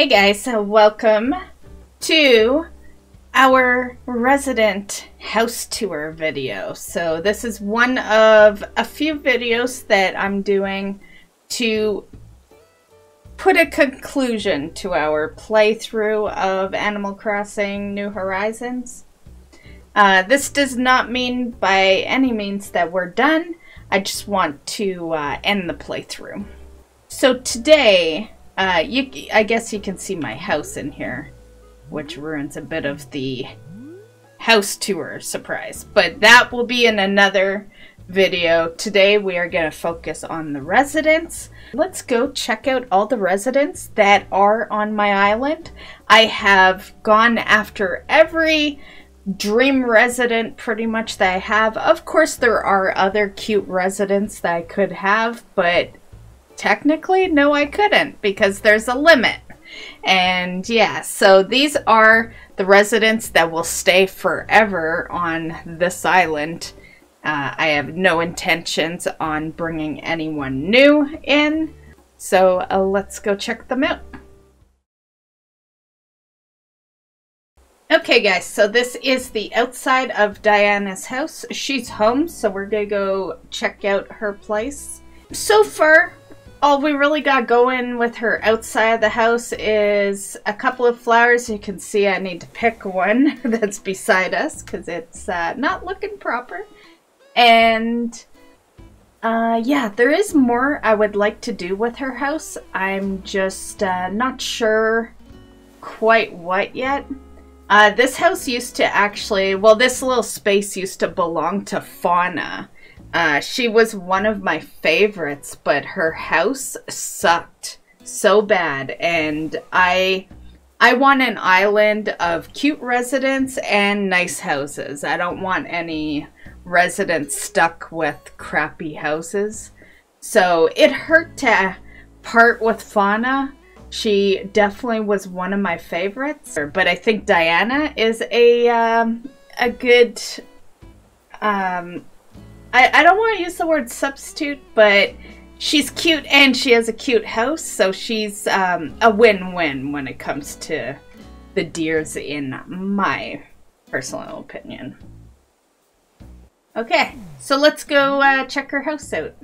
Hey guys, welcome to our resident house tour video. So this is one of a few videos that I'm doing to put a conclusion to our playthrough of Animal Crossing New Horizons. This does not mean by any means that we're done. I just want to end the playthrough. So today, I guess you can see my house in here, which ruins a bit of the house tour surprise. But that will be in another video. Today we are going to focus on the residents. Let's go check out all the residents that are on my island. I have gone after every dream resident pretty much that I have. Of course there are other cute residents that I could have, but technically, no, I couldn't because there's a limit. And yeah, so these are the residents that will stay forever on this island. I have no intentions on bringing anyone new in. So let's go check them out. Okay guys, so this is the outside of Diana's house. She's home, so we're gonna go check out her place. So far, all we really got going with her outside of the house is a couple of flowers. You can see I need to pick one that's beside us because it's not looking proper. And yeah, there is more I would like to do with her house. I'm just not sure quite what yet. This house used to actually, well, this little space used to belong to Fauna. She was one of my favorites, but her house sucked so bad, and I want an island of cute residents and nice houses. I don't want any residents stuck with crappy houses. So it hurt to part with Fauna. She definitely was one of my favorites, but I think Diana is a good I don't want to use the word substitute, but she's cute and she has a cute house, so she's a win-win when it comes to the deers in my personal opinion. Okay, so let's go check her house out.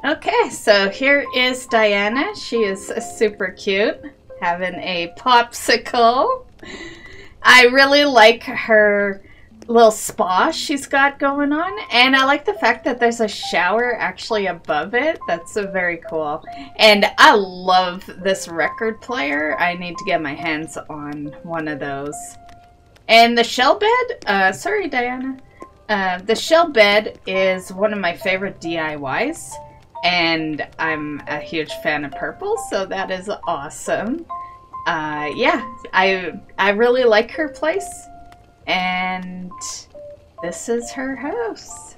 Okay, so here is Diana. She is super cute, having a popsicle. I really like her little spa she's got going on, and I like the fact that there's a shower actually above it. That's very cool. And I love this record player. I need to get my hands on one of those. And the shell bed, sorry Diana, the shell bed is one of my favorite DIYs. And I'm a huge fan of purple, so that is awesome. Yeah, I really like her place, and this is her house.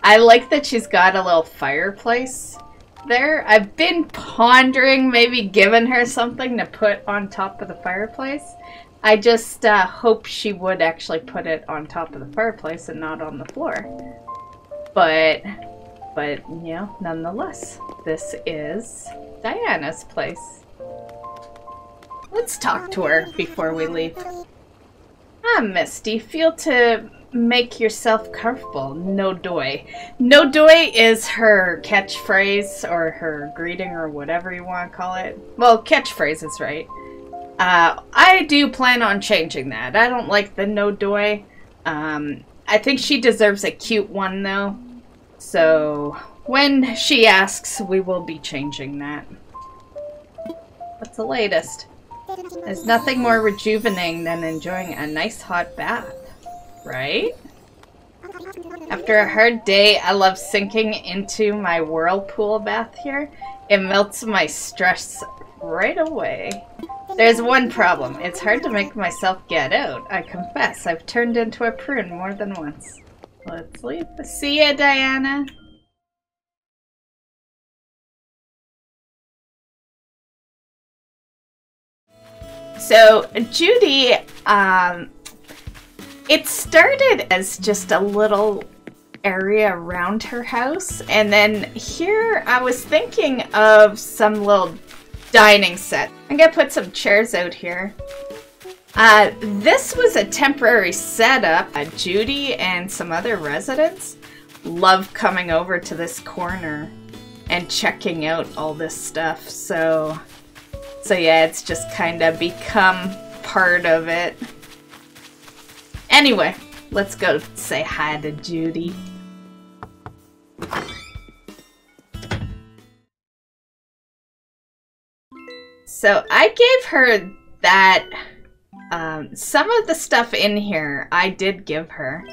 I like that she's got a little fireplace there. I've been pondering maybe giving her something to put on top of the fireplace. I just hope she would actually put it on top of the fireplace and not on the floor. But you know, nonetheless, this is Diana's place. Let's talk to her before we leave. Ah, Misty, feel to make yourself comfortable. No doy. No doy is her catchphrase, or her greeting, or whatever you want to call it. Well, catchphrase is right. I do plan on changing that. I don't like the no doy. I think she deserves a cute one, though. So, when she asks, we will be changing that. What's the latest? There's nothing more rejuvenating than enjoying a nice hot bath, right? After a hard day, I love sinking into my whirlpool bath here. It melts my stress right away. There's one problem. It's hard to make myself get out. I confess, I've turned into a prune more than once. Let's leave. See ya, Diana. So, Judy, it started as just a little area around her house. And then here I was thinking of some little dining set. I'm gonna put some chairs out here. This was a temporary setup. Judy and some other residents love coming over to this corner and checking out all this stuff. So yeah, it's just kind of become part of it. Anyway, let's go say hi to Judy. So I gave her that, some of the stuff in here I did give her.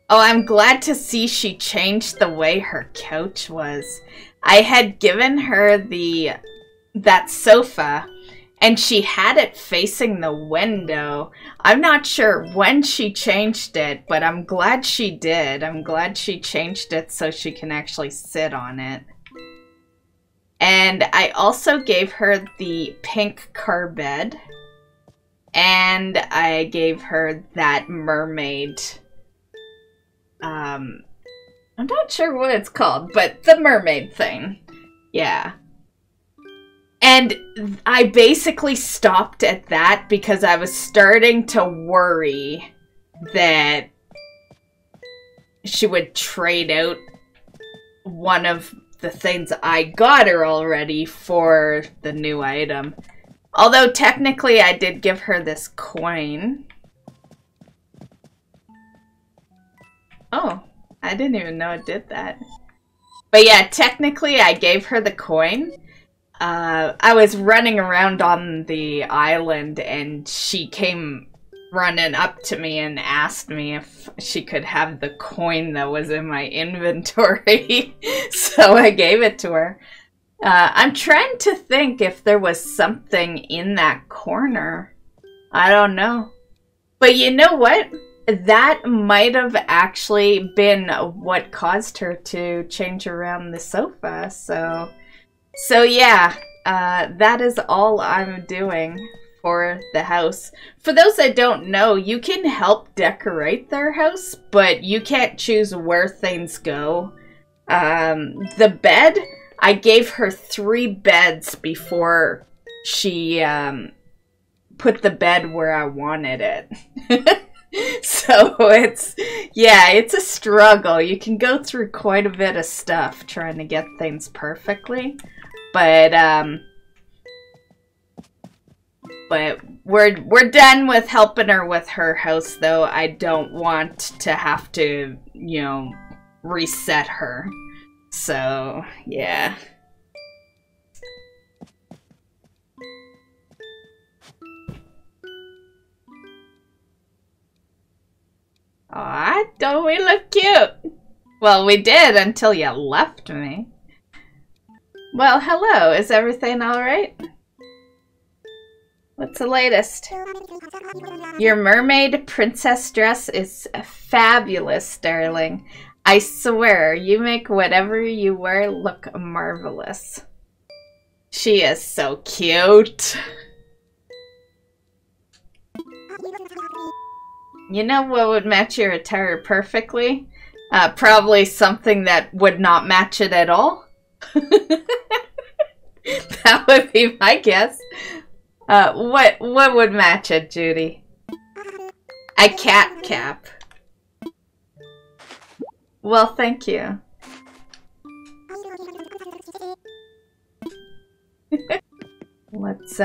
Oh, I'm glad to see she changed the way her couch was. I had given her that sofa, and she had it facing the window. I'm not sure when she changed it, but I'm glad she did. I'm glad she changed it so she can actually sit on it. And I also gave her the pink car bed. And I gave her that mermaid. I'm not sure what it's called, but the mermaid thing. Yeah. And I basically stopped at that because I was starting to worry that she would trade out one of the things I got her already for the new item. Although technically I did give her this coin. Oh, I didn't even know it did that. But yeah, technically I gave her the coin. I was running around on the island and she came running up to me and asked me if she could have the coin that was in my inventory. So I gave it to her. I'm trying to think if there was something in that corner. I don't know. But you know what? That might have actually been what caused her to change around the sofa. So yeah, that is all I'm doing for the house. For those that don't know, you can help decorate their house, but you can't choose where things go. The bed, I gave her 3 beds before she put the bed where I wanted it. So it's a struggle. You can go through quite a bit of stuff trying to get things perfectly. But we're done with helping her with her house, though. I don't want to have to, you know, reset her. So, yeah. Aw, don't we look cute? Well, we did until you left me. Well, hello. Is everything alright? What's the latest? Your mermaid princess dress is fabulous, darling. I swear, you make whatever you wear look marvelous. She is so cute. You know what would match your attire perfectly? Probably something that would not match it at all. That would be my guess. What would match it, Judy? A cat cap. Well, thank you. Let's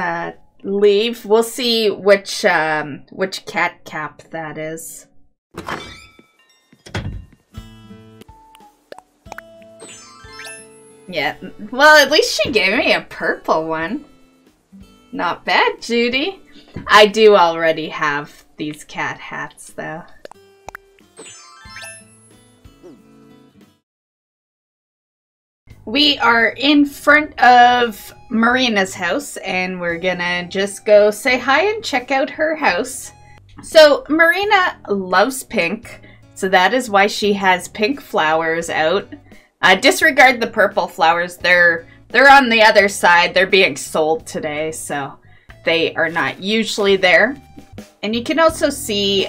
leave. We'll see which cat cap that is. Yeah, well, at least she gave me a purple one. Not bad, Judy. I do already have these cat hats, though. We are in front of Marina's house, and we're gonna just go say hi and check out her house. So, Marina loves pink, so that is why she has pink flowers out. Disregard the purple flowers. They're on the other side. They're being sold today, so they are not usually there. And you can also see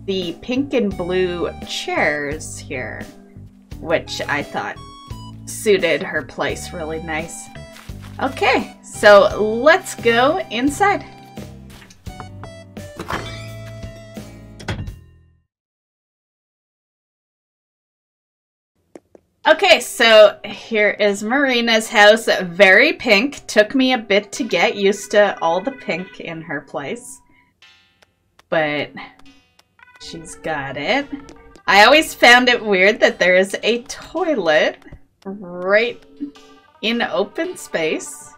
the pink and blue chairs here, which I thought suited her place really nice. Okay, so let's go inside. Okay, so here is Marina's house. Very pink. Took me a bit to get used to all the pink in her place, but she's got it. I always found it weird that there is a toilet right in open space.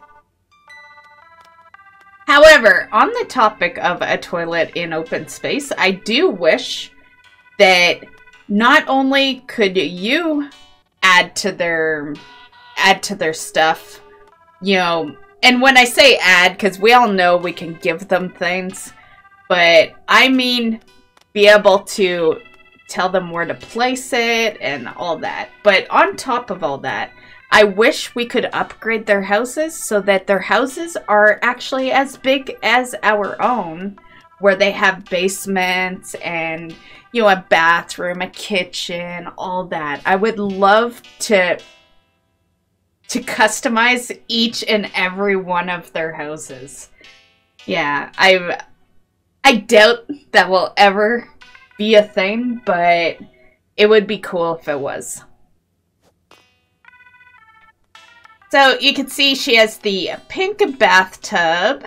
However, on the topic of a toilet in open space, I do wish that not only could you add to their stuff, you know, and when I say add, because we all know we can give them things, but I mean be able to tell them where to place it and all that. But on top of all that, I wish we could upgrade their houses so that their houses are actually as big as our own, where they have basements and, you know, a bathroom, a kitchen, all that. I would love to customize each and every one of their houses. Yeah, I doubt that will ever be a thing, but it would be cool if it was. So you can see she has the pink bathtub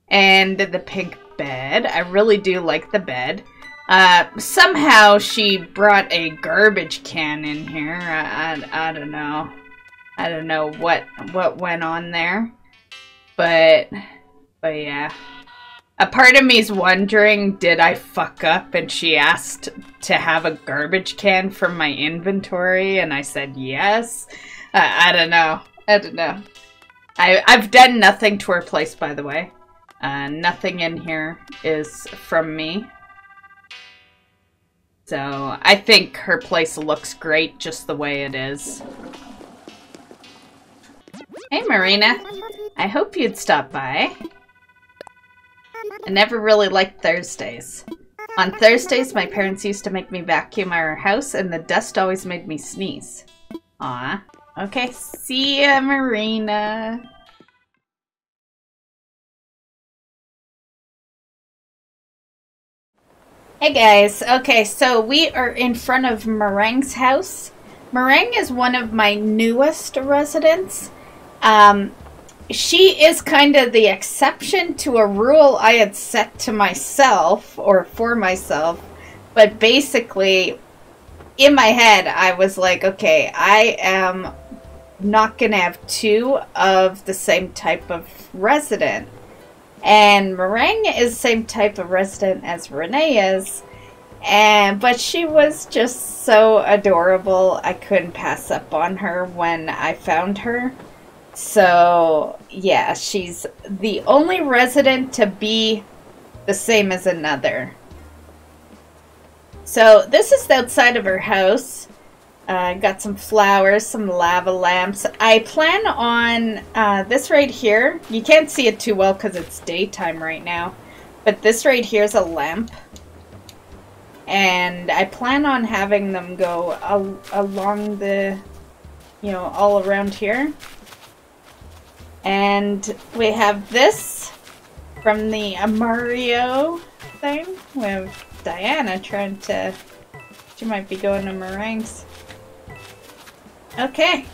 and the pink bed. I really do like the bed. Somehow she brought a garbage can in here. I don't know. I don't know what went on there. But yeah. A part of me is wondering, did I fuck up and she asked to have a garbage can from my inventory and I said yes? I don't know. I don't know. I've done nothing to her place, by the way. Nothing in here is from me. So I think her place looks great just the way it is. Hey Marina, I hope you'd stop by. I never really liked Thursdays. On Thursdays, my parents used to make me vacuum our house and the dust always made me sneeze. Aw. Okay, see ya, Marina. Hey guys, okay, so we are in front of Meringue's house. Meringue is one of my newest residents. She is kind of the exception to a rule I had set to myself, or for myself, but basically, in my head, I was like, okay, I am not gonna have two of the same type of resident. And Meringue is the same type of resident as Renee is, but she was just so adorable. I couldn't pass up on her when I found her. So yeah, she's the only resident to be the same as another. So this is the outside of her house. Got some flowers, some lava lamps. I plan on this right here. You can't see it too well because it's daytime right now. But this right here is a lamp. And I plan on having them go along the, you know, all around here. And we have this from the Mario thing. We have Diana trying to... She might be going to Meringue's. Okay,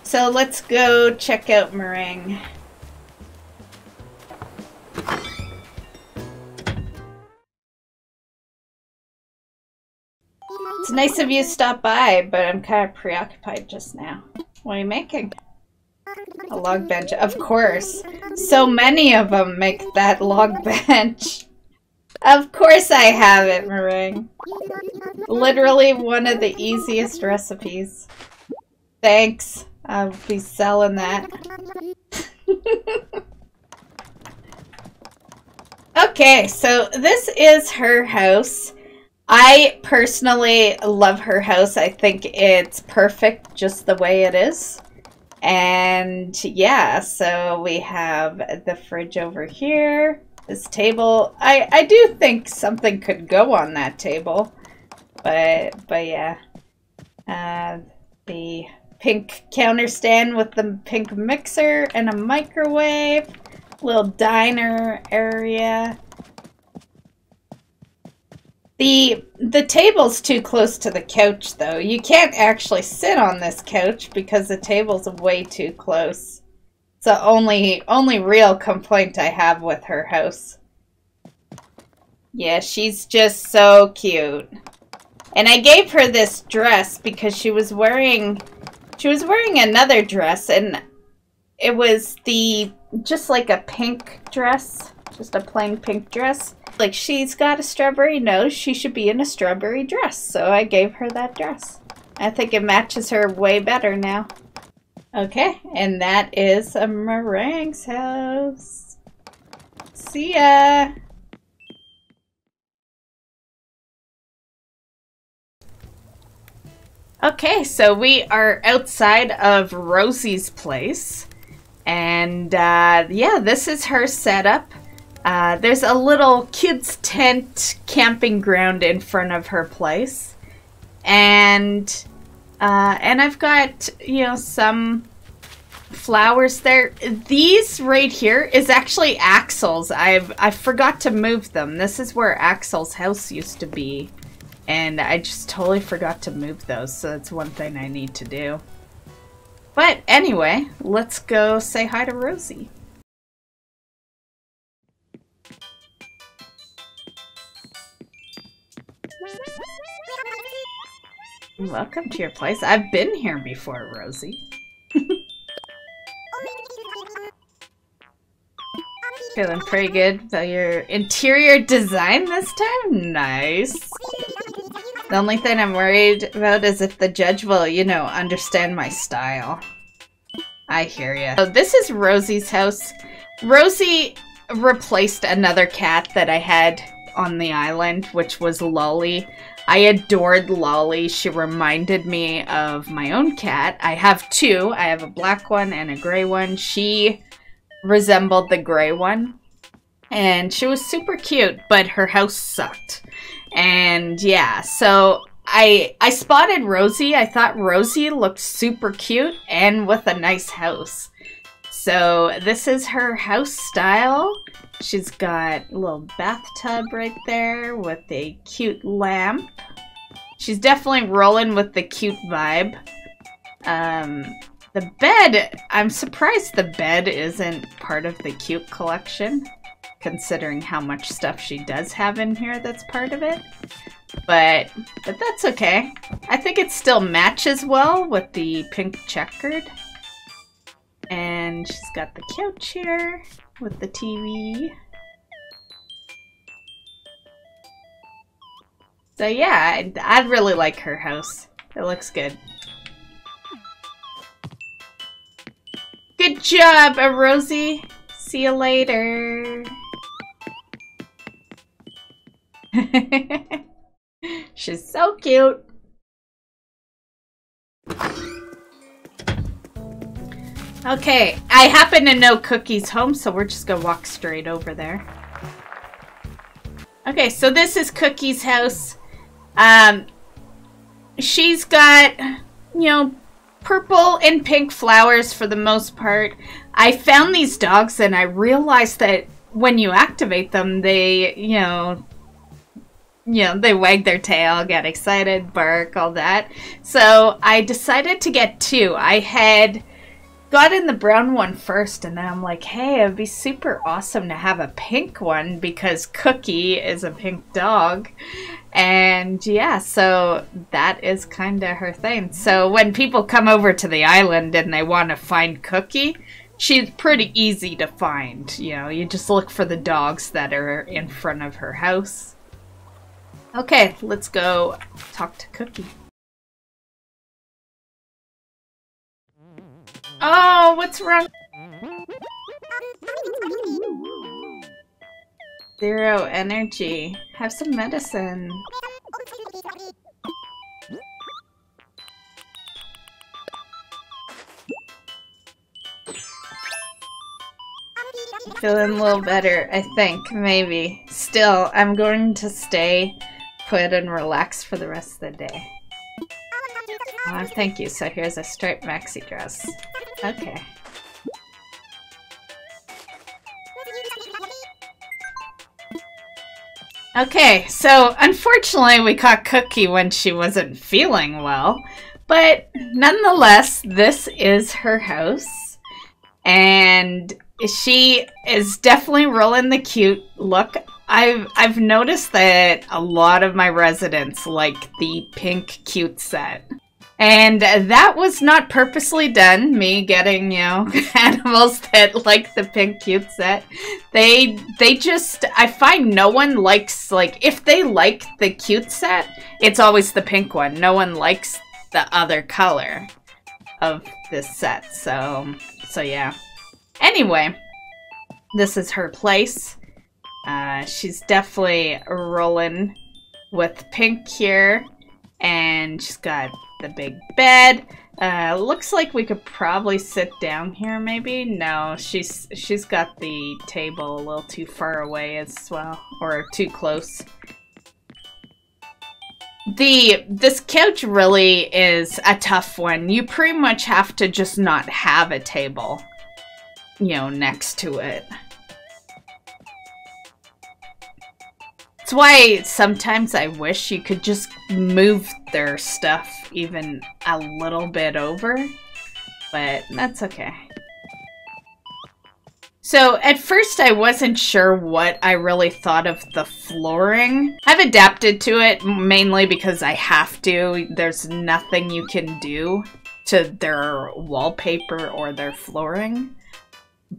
so let's go check out Meringue. It's nice of you to stop by, but I'm kind of preoccupied just now. What are you making? A log bench, of course. So many of them make that log bench. Of course I have it, Meringue. Literally one of the easiest recipes. Thanks. I'll be selling that. Okay, so this is her house. I personally love her house. I think it's perfect just the way it is. And yeah, so we have the fridge over here. This table, I do think something could go on that table, but yeah. The pink counter stand with the pink mixer and a microwave, little diner area. The table's too close to the couch though. You can't actually sit on this couch because the table's way too close. It's the only real complaint I have with her house. Yeah, she's just so cute. And I gave her this dress because she was wearing another dress, and it was just like a pink dress, just a plain pink dress. Like, she's got a strawberry nose, she should be in a strawberry dress, so I gave her that dress. I think it matches her way better now. Okay, and that is a Meringue's house. See ya! Okay, so we are outside of Rosie's place, and yeah, this is her setup. There's a little kids' tent camping ground in front of her place, and I've got, you know, some flowers there. These right here is actually Axel's. I forgot to move them. This is where Axel's house used to be. And I just totally forgot to move those, so that's one thing I need to do. But anyway, let's go say hi to Rosie. Welcome to your place. I've been here before, Rosie. Feeling pretty good about your interior design this time? Nice. The only thing I'm worried about is if the judge will, you know, understand my style. I hear ya. So this is Rosie's house. Rosie replaced another cat that I had on the island, which was Lolly. I adored Lolly. She reminded me of my own cat. I have two. I have a black one and a gray one. She resembled the gray one. And she was super cute, but her house sucked. And yeah, so I spotted Rosie. I thought Rosie looked super cute and with a nice house. So this is her house style. She's got a little bathtub right there with a cute lamp. She's definitely rolling with the cute vibe. The bed, I'm surprised the bed isn't part of the cute collection, considering how much stuff she does have in here that's part of it. But that's okay. I think it still matches well with the pink checkered. And she's got the couch here with the TV. So yeah, I really like her house. It looks good. Good job, Rosie. See you later. She's so cute. Okay, I happen to know Cookie's home, so we're just gonna walk straight over there. Okay, so this is Cookie's house. She's got, you know, purple and pink flowers for the most part. I found these dogs and I realized that when you activate them, they, they wag their tail, get excited, bark, all that. So I decided to get two. I had gotten the brown one first, and then I'm like, hey, it'd be super awesome to have a pink one because Cookie is a pink dog. And yeah, so that is kind of her thing. So when people come over to the island and they want to find Cookie, she's pretty easy to find. You know, you just look for the dogs that are in front of her house. Okay, let's go talk to Cookie. Oh, what's wrong? Zero energy. Have some medicine. Feeling a little better, I think, maybe. Still, I'm going to stay put and relax for the rest of the day. Thank you. So here's a striped maxi dress. Okay. Okay, so unfortunately we caught Cookie when she wasn't feeling well, but nonetheless, this is her house, and she is definitely rolling the cute look. I've noticed that a lot of my residents like the pink cute set. And that was not purposely done, me getting, you know, animals that like the pink cute set. They just, I find no one likes, like, if they like the cute set, it's always the pink one. No one likes the other color of this set, so yeah. Anyway, this is her place. She's definitely rolling with pink here, and she's got the big bed. Looks like we could probably sit down here, maybe? No, she's got the table a little too far away as well, or too close. This couch really is a tough one. You pretty much have to just not have a table, you know, next to it. That's why sometimes I wish you could just move their stuff even a little bit over, but that's okay. So at first I wasn't sure what I really thought of the flooring. I've adapted to it mainly because I have to. There's nothing you can do to their wallpaper or their flooring.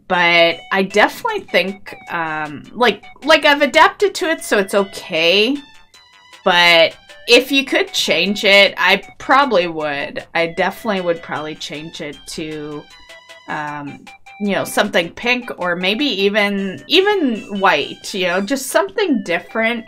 But I definitely think, like I've adapted to it, so it's okay. But if you could change it, I probably would. I definitely would probably change it to, you know, something pink or maybe even white. You know, just something different.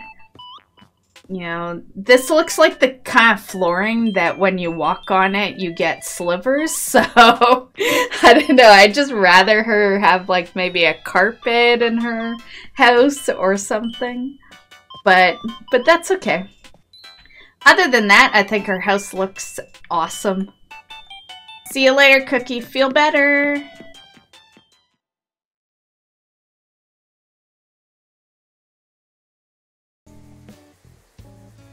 You know, this looks like the kind of flooring that when you walk on it, you get slivers. So, I don't know. I'd just rather her have, like, maybe a carpet in her house or something. But that's okay. Other than that, I think her house looks awesome. See you later, Cookie. Feel better.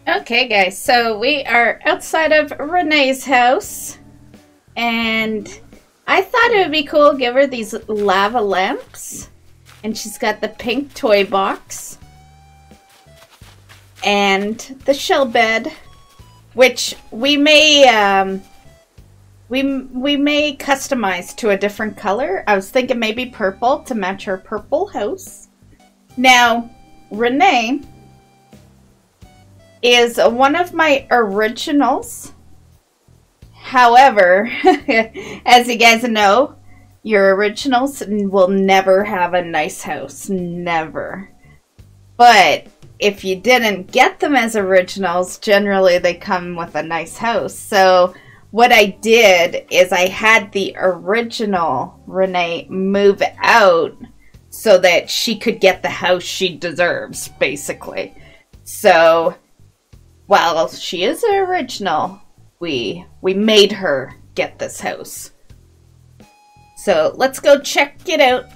Okay guys, so we are outside of Renee's house, and I thought it would be cool to give her these lava lamps, and she's got the pink toy box and the shell bed, which we may customize to a different color. I was thinking maybe purple to match her purple house. Now, Renee is one of my originals. However, as you guys know, your originals will never have a nice house. Never. But if you didn't get them as originals, generally they come with a nice house. So what I did is I had the original Renee move out so that she could get the house she deserves, basically. So while she is an original, we made her get this house. So let's go check it out.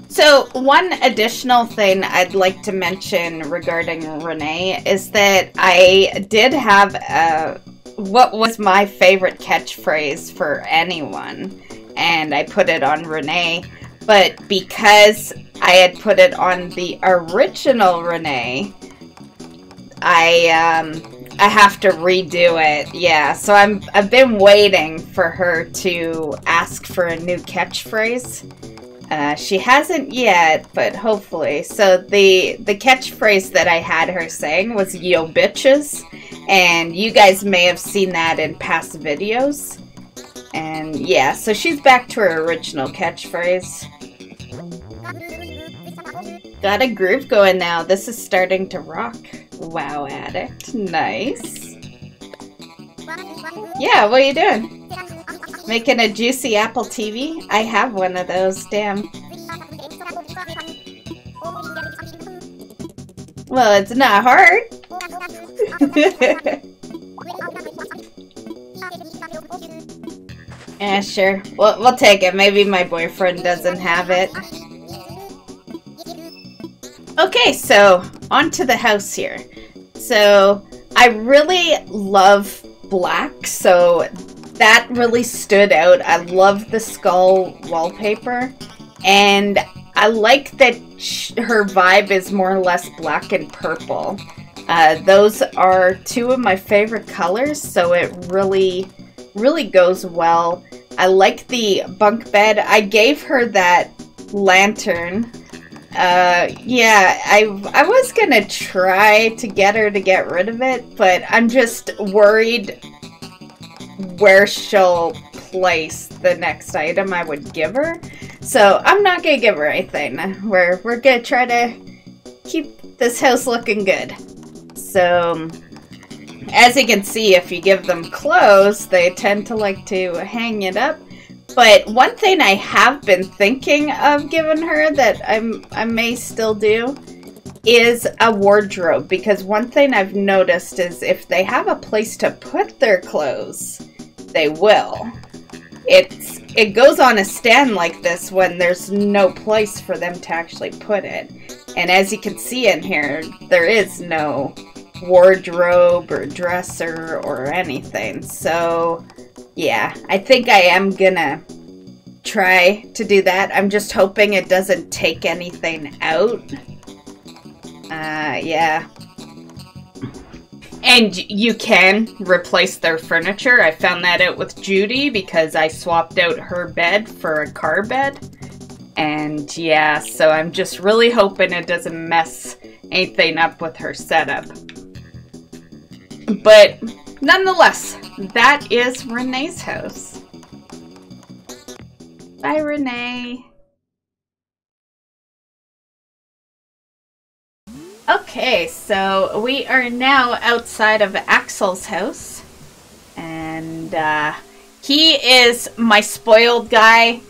So one additional thing I'd like to mention regarding Renee is that I did have what was my favorite catchphrase for anyone, and I put it on Renee, but because I had put it on the original Renee, I have to redo it. Yeah, so I've been waiting for her to ask for a new catchphrase. She hasn't yet, but hopefully. So the catchphrase that I had her saying was "Yo bitches," and you guys may have seen that in past videos. And yeah, so she's back to her original catchphrase. Got a groove going now. This is starting to rock. Wow, addict. Nice. Yeah, what are you doing? Making a juicy Apple TV? I have one of those, damn. Well, it's not hard. Yeah, sure. We'll take it. Maybe my boyfriend doesn't have it. Okay, so on to the house here. So I really love black, so that really stood out. I love the skull wallpaper, and I like that her vibe is more or less black and purple. Those are two of my favorite colors, so it really goes well. I like the bunk bed. I gave her that lantern. Yeah, I was gonna try to get her to get rid of it, but I'm just worried where she'll place the next item I would give her. So I'm not gonna give her anything. We're gonna try to keep this house looking good. So as you can see, if you give them clothes, they tend to like to hang it up. But one thing I have been thinking of giving her that I may still do is a wardrobe, because one thing I've noticed is if they have a place to put their clothes, they will. It goes on a stand like this when there's no place for them to actually put it. And as you can see in here, there is no wardrobe or dresser or anything. So yeah, I think I am gonna try to do that. I'm just hoping it doesn't take anything out. Yeah. And you can replace their furniture. I found that out with Judy because I swapped out her bed for a car bed. And yeah, so I'm just really hoping it doesn't mess anything up with her setup. But nonetheless, that is Renee's house. Bye, Renee. Okay, so we are now outside of Axel's house. And he is my spoiled guy.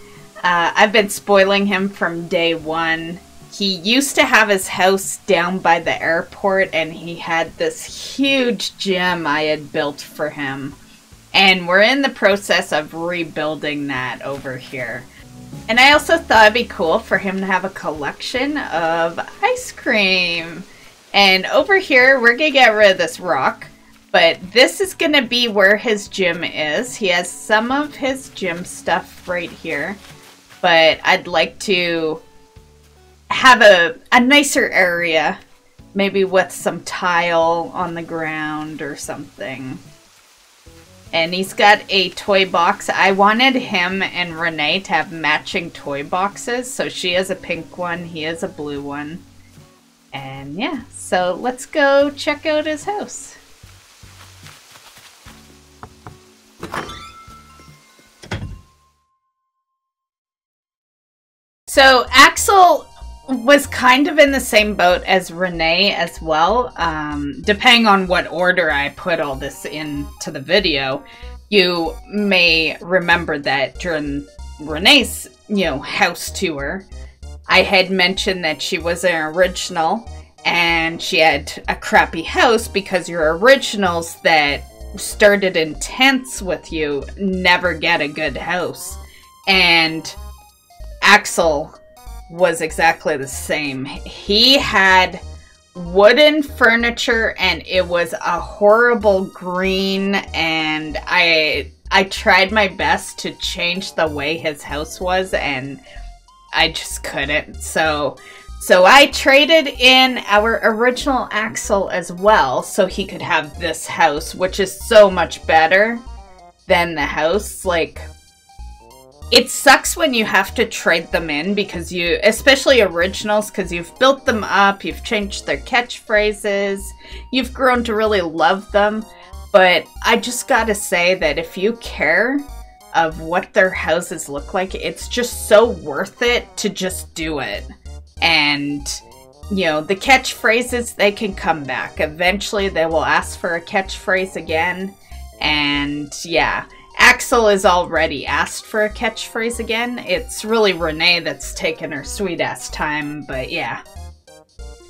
I've been spoiling him from day one. He used to have his house down by the airport, and he had this huge gym I had built for him. And we're in the process of rebuilding that over here. And I also thought it'd be cool for him to have a collection of ice cream. And over here, we're gonna get rid of this rock. But this is gonna be where his gym is. He has some of his gym stuff right here. But I'd like to have a nicer area, maybe with some tile on the ground or something. And he's got a toy box. I wanted him and Renee to have matching toy boxes. So she has a pink one, he has a blue one. And yeah, so let's go check out his house. So Axel was kind of in the same boat as Renee as well. Depending on what order I put all this into the video, you may remember that during Renee's, house tour, I had mentioned that she was an original and she had a crappy house because your originals that started in tents with you never get a good house. And Axel was exactly the same. He had wooden furniture and it was a horrible green, and I tried my best to change the way his house was and I just couldn't. So I traded in our original Axel as well so he could have this house, which is so much better than the house. Like, it sucks when you have to trade them in because especially originals, because you've built them up, you've changed their catchphrases, you've grown to really love them. But I just gotta say that if you care of what their houses look like, it's just so worth it to just do it. And, the catchphrases, they can come back. Eventually they will ask for a catchphrase again. And yeah. Axel is already asked for a catchphrase again. It's really Renee that's taken her sweet ass time, but yeah.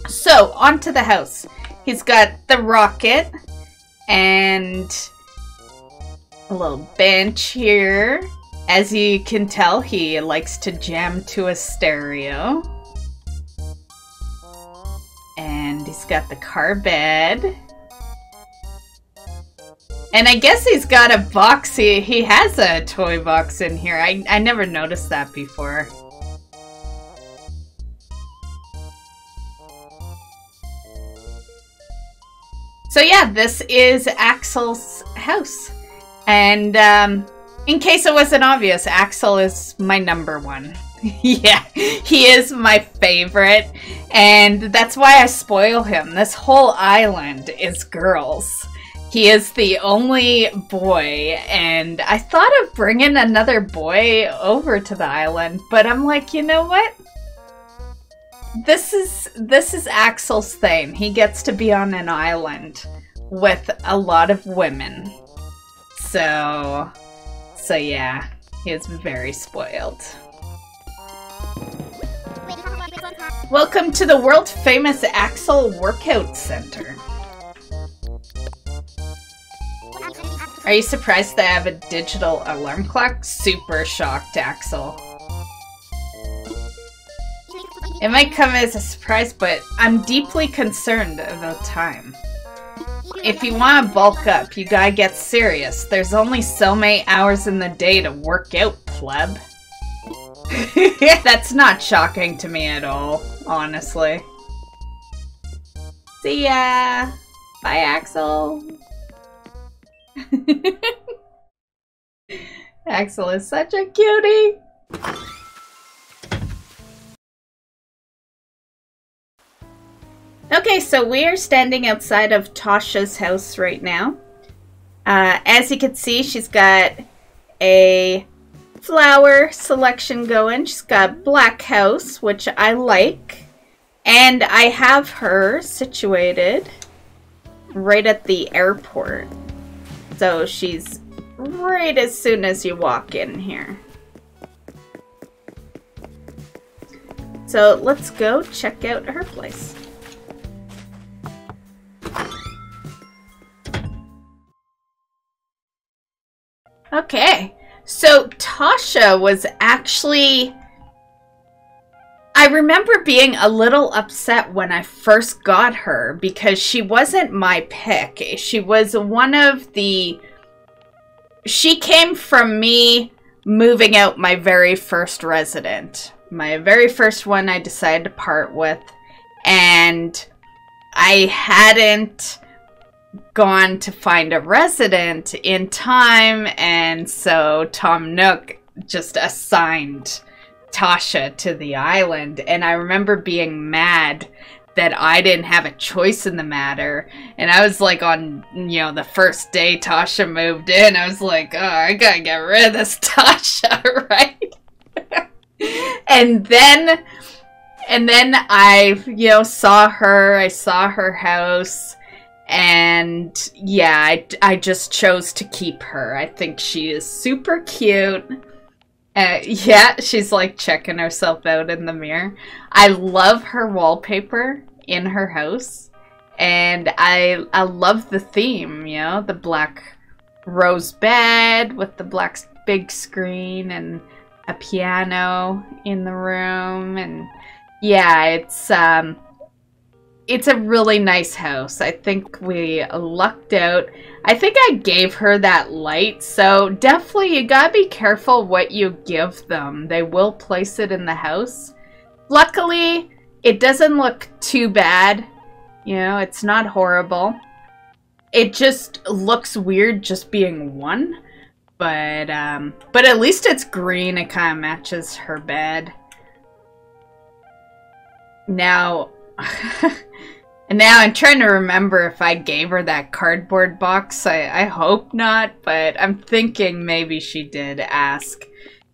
So, onto the house. He's got the rocket and a little bench here. As you can tell, he likes to jam to a stereo. And he's got the car bed. And I guess he's got a box. He has a toy box in here. I never noticed that before. So yeah, this is Axel's house. And in case it wasn't obvious, Axel is my #1. Yeah, he is my favorite. And that's why I spoil him. This whole island is girls. He is the only boy, and I thought of bringing another boy over to the island, but I'm like, you know what? This is Axel's thing. He gets to be on an island with a lot of women. So yeah, he is very spoiled. Welcome to the world famous Axel Workout Center. Are you surprised that I have a digital alarm clock? Super shocked, Axel. It might come as a surprise, but I'm deeply concerned about time. If you want to bulk up, you gotta get serious. There's only so many hours in the day to work out, pleb. That's not shocking to me at all, honestly. See ya! Bye, Axel! Axel is such a cutie! Okay, so we are standing outside of Tasha's house right now. As you can see, she's got a flower selection going. She's got a black house, which I like. And I have her situated right at the airport. So she's right as soon as you walk in here. So let's go check out her place. Okay, so Tasha was actually... I remember being a little upset when I first got her because she wasn't my pick. She was one of the... She came from me moving out my very first resident. My very first one I decided to part with. And I hadn't gone to find a resident in time. And so Tom Nook just assigned Tasha to the island, and I remember being mad that I didn't have a choice in the matter. And I was like, on, you know, the first day Tasha moved in, I was like, oh, I gotta get rid of this Tasha, right? and then I, you know, saw her house, and yeah, I just chose to keep her. I think she is super cute. Yeah, she's like checking herself out in the mirror. I love her wallpaper in her house. And I love the theme, you know, the black rose bed with the black big screen and a piano in the room. And yeah, it's a really nice house. I think we lucked out. I think I gave her that light, so definitely you gotta be careful what you give them. They will place it in the house. Luckily, it doesn't look too bad. You know, it's not horrible. It just looks weird just being one. But at least it's green. It kind of matches her bed. Now... And now I'm trying to remember if I gave her that cardboard box. I hope not, but I'm thinking maybe she did ask.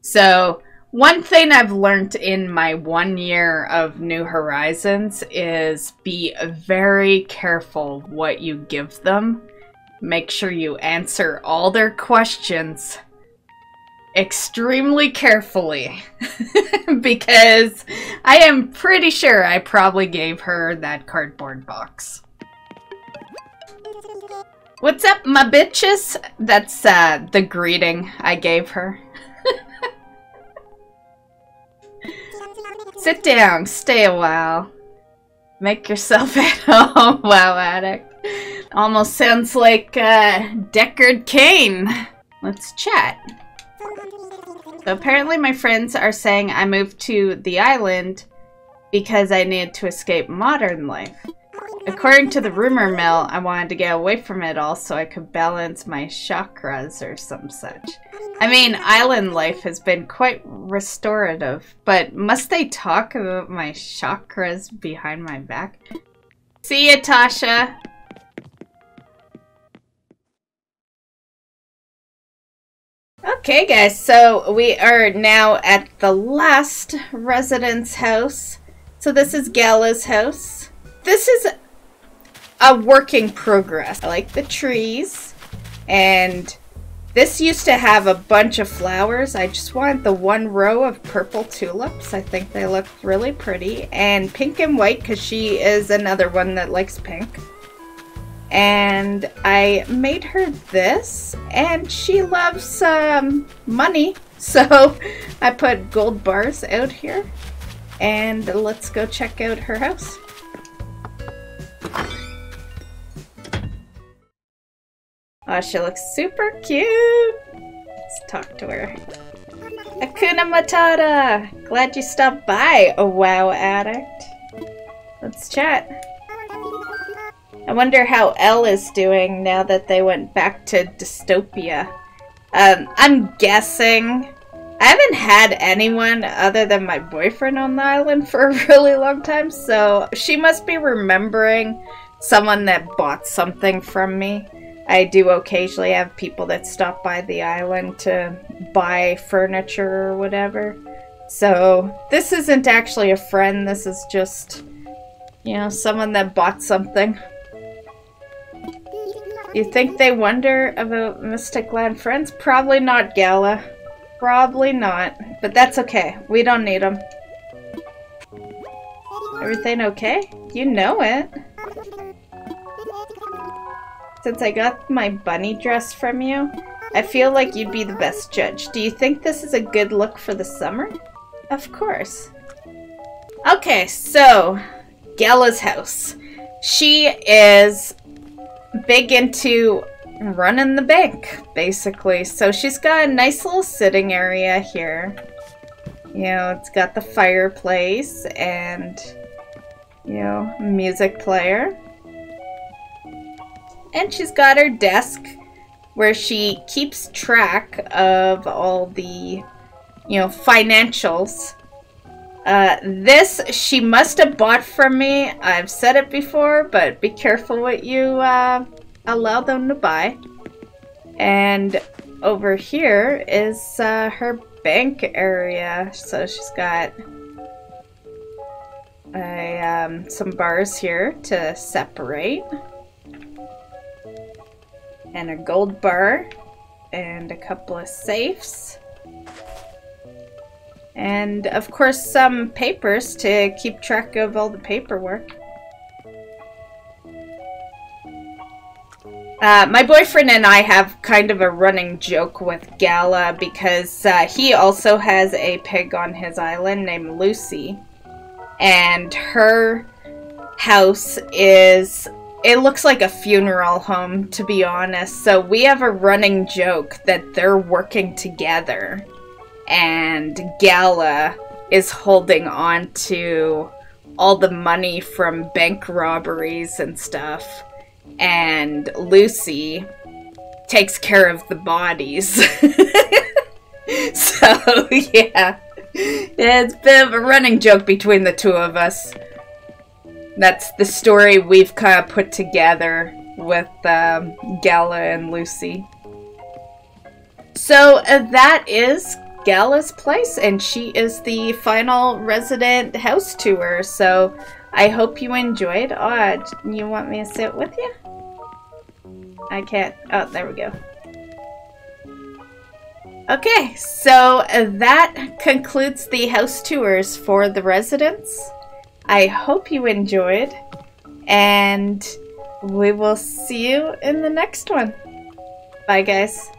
So, one thing I've learned in my 1 year of New Horizons is be very careful what you give them. Make sure you answer all their questions. extremely carefully because I am pretty sure I probably gave her that cardboard box. What's up, my bitches? That's the greeting I gave her. Sit down, stay a while. Make yourself at home, wow addict. Almost sounds like Deckard Cain. Let's chat. So apparently my friends are saying I moved to the island because I needed to escape modern life. According to the rumor mill, I wanted to get away from it all so I could balance my chakras or some such. I mean, island life has been quite restorative, but must they talk about my chakras behind my back? See ya, Tasha! Okay, guys, so we are now at the last residence house. So this is Gala's house. This is a work in progress. I like the trees, and this used to have a bunch of flowers. I just want the one row of purple tulips. I think they look really pretty, and pink and white because she is another one that likes pink. And I made her this, and she loves money, so I put gold bars out here, and let's go check out her house. Oh, she looks super cute. Let's talk to her. Hakuna Matata! Glad you stopped by, a wow addict. Let's chat. I wonder how Elle is doing now that they went back to dystopia. I'm guessing. I haven't had anyone other than my boyfriend on the island for a really long time, so she must be remembering someone that bought something from me. I do occasionally have people that stop by the island to buy furniture or whatever. So this isn't actually a friend, this is just, you know, someone that bought something. You think they wonder about Mystic Land friends? Probably not, Gala. Probably not. But that's okay. We don't need them. Everything okay? You know it. Since I got my bunny dress from you, I feel like you'd be the best judge. Do you think this is a good look for the summer? Of course. Okay, so Gala's house. She is big into running the bank, basically. So she's got a nice little sitting area here. You know, it's got the fireplace and, you know, music player. And she's got her desk where she keeps track of all the, you know, financials. This she must have bought from me. I've said it before, but be careful what you allow them to buy. And over here is her bank area. So she's got some bars here to separate. And a gold bar. And a couple of safes. And, of course, some papers to keep track of all the paperwork. My boyfriend and I have kind of a running joke with Gala because he also has a pig on his island named Lucy. And her house is... it looks like a funeral home, to be honest. So we have a running joke that they're working together. And Gala is holding on to all the money from bank robberies and stuff. And Lucy takes care of the bodies. So, yeah. It's a bit of a running joke between the two of us. That's the story we've kind of put together with Gala and Lucy. So, that is Gala's place, and she is the final resident house tour, so I hope you enjoyed. Oh, you want me to sit with you? I can't. Oh, there we go. Okay, so that concludes the house tours for the residents. I hope you enjoyed, and we will see you in the next one. Bye, guys.